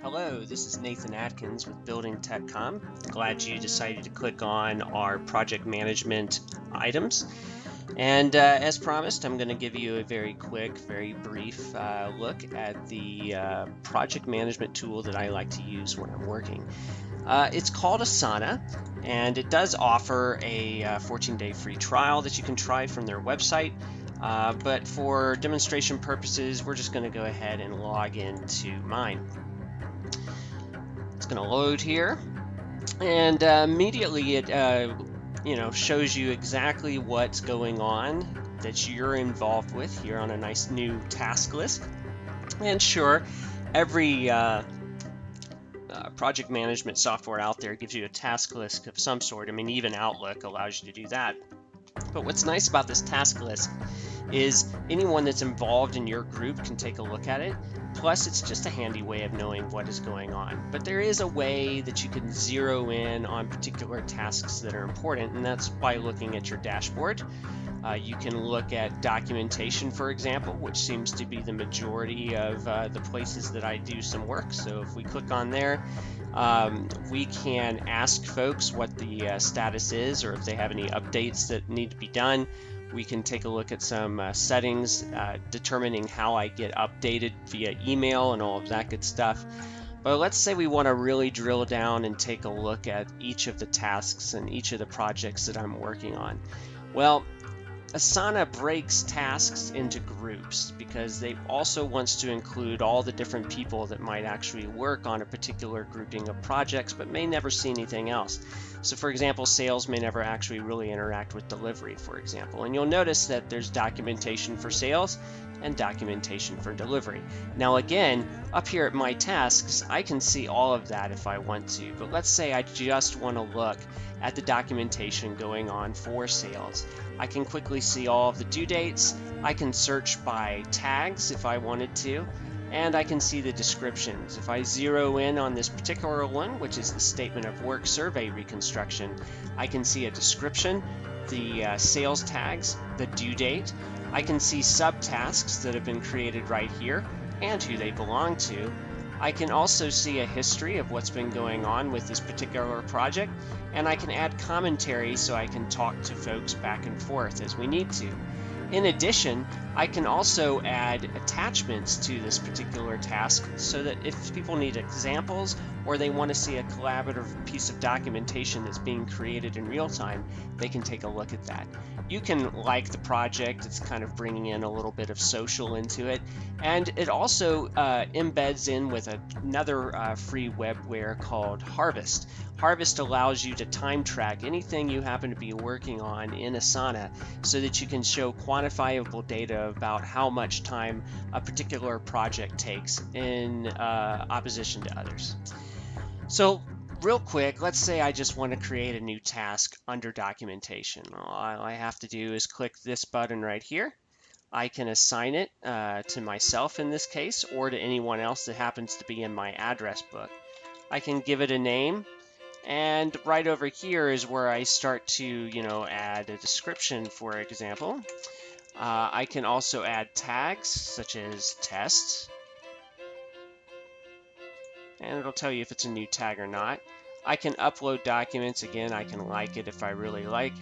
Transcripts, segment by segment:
Hello, this is Nathan Atkins with Building Tech.com. Glad you decided to click on our project management items. And as promised, I'm going to give you a very quick, very brief look at the project management tool that I like to use when I'm working. It's called Asana, and it does offer a 14-day free trial that you can try from their website. But for demonstration purposes, we're just going to go ahead and log into mine. It's going to load here, and immediately it shows you exactly what's going on that you're involved with here on a nice new task list. And sure, every project management software out there gives you a task list of some sort. I mean, even Outlook allows you to do that. But what's nice about this task list is anyone that's involved in your group can take a look at it. Plus, it's just a handy way of knowing what is going on. But there is a way that you can zero in on particular tasks that are important, and that's by looking at your dashboard. You can look at documentation, for example, which seems to be the majority of the places that I do some work. So if we click on there, we can ask folks what the status is, or if they have any updates that need to be done. We can take a look at some settings, determining how I get updated via email and all of that good stuff. But let's say we want to really drill down and take a look at each of the tasks and each of the projects that I'm working on. Well, Asana breaks tasks into groups because they also wants to include all the different people that might actually work on a particular grouping of projects but may never see anything else. So for example, sales may never actually really interact with delivery, for example. And you'll notice that there's documentation for sales and documentation for delivery. Now again, up here at My Tasks, I can see all of that if I want to, but let's say I just want to look at the documentation going on for sales. I can quickly see all of the due dates. I can search by tags if I wanted to, and I can see the descriptions. If I zero in on this particular one, which is the statement of work survey reconstruction, I can see a description, the sales tags, the due date. I can see subtasks that have been created right here and who they belong to. I can also see a history of what's been going on with this particular project, and I can add commentary so I can talk to folks back and forth as we need to. In addition, I can also add attachments to this particular task so that if people need examples or they want to see a collaborative piece of documentation that's being created in real time, they can take a look at that. You can like the project, it's kind of bringing in a little bit of social into it, and it also embeds in with another free webware called Harvest. Harvest allows you to time track anything you happen to be working on in Asana so that you can show quantifiable data about how much time a particular project takes in opposition to others. So real quick, let's say I just want to create a new task under documentation. All I have to do is click this button right here. I can assign it to myself in this case, or to anyone else that happens to be in my address book. I can give it a name, and right over here is where I start to, add a description, for example. I can also add tags such as tests, and it'll tell you if it's a new tag or not. I can upload documents. Again, I can like it if I really like.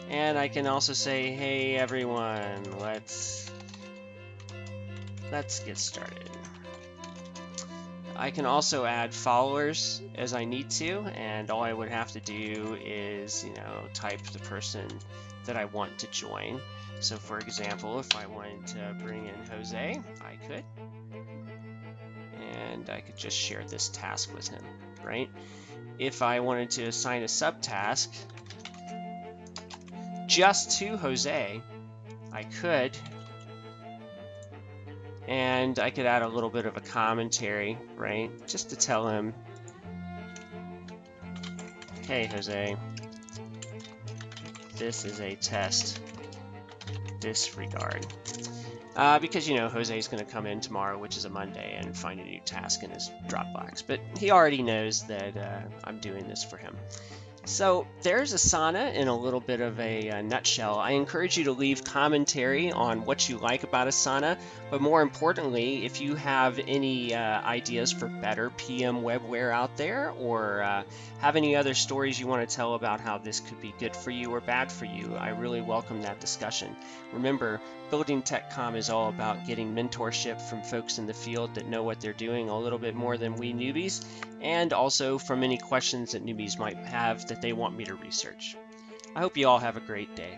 And I can also say, hey everyone, let's get started. I can also add followers as I need to, and all I would have to do is, type the person that I want to join. So for example, if I wanted to bring in Jose, I could. And I could just share this task with him, right? If I wanted to assign a subtask just to Jose, I could. And I could add a little bit of a commentary, right? Just to tell him, hey Jose, this is a test. Disregard. Because Jose is going to come in tomorrow, which is a Monday, and find a new task in his Dropbox. But he already knows that I'm doing this for him. So there's Asana in a little bit of a nutshell. I encourage you to leave commentary on what you like about Asana, but more importantly, if you have any ideas for better PM webware out there, or have any other stories you want to tell about how this could be good for you or bad for you, I really welcome that discussion. Remember, Building TechCom is all about getting mentorship from folks in the field that know what they're doing a little bit more than we newbies, and also from any questions that newbies might have that they want me to research. I hope you all have a great day.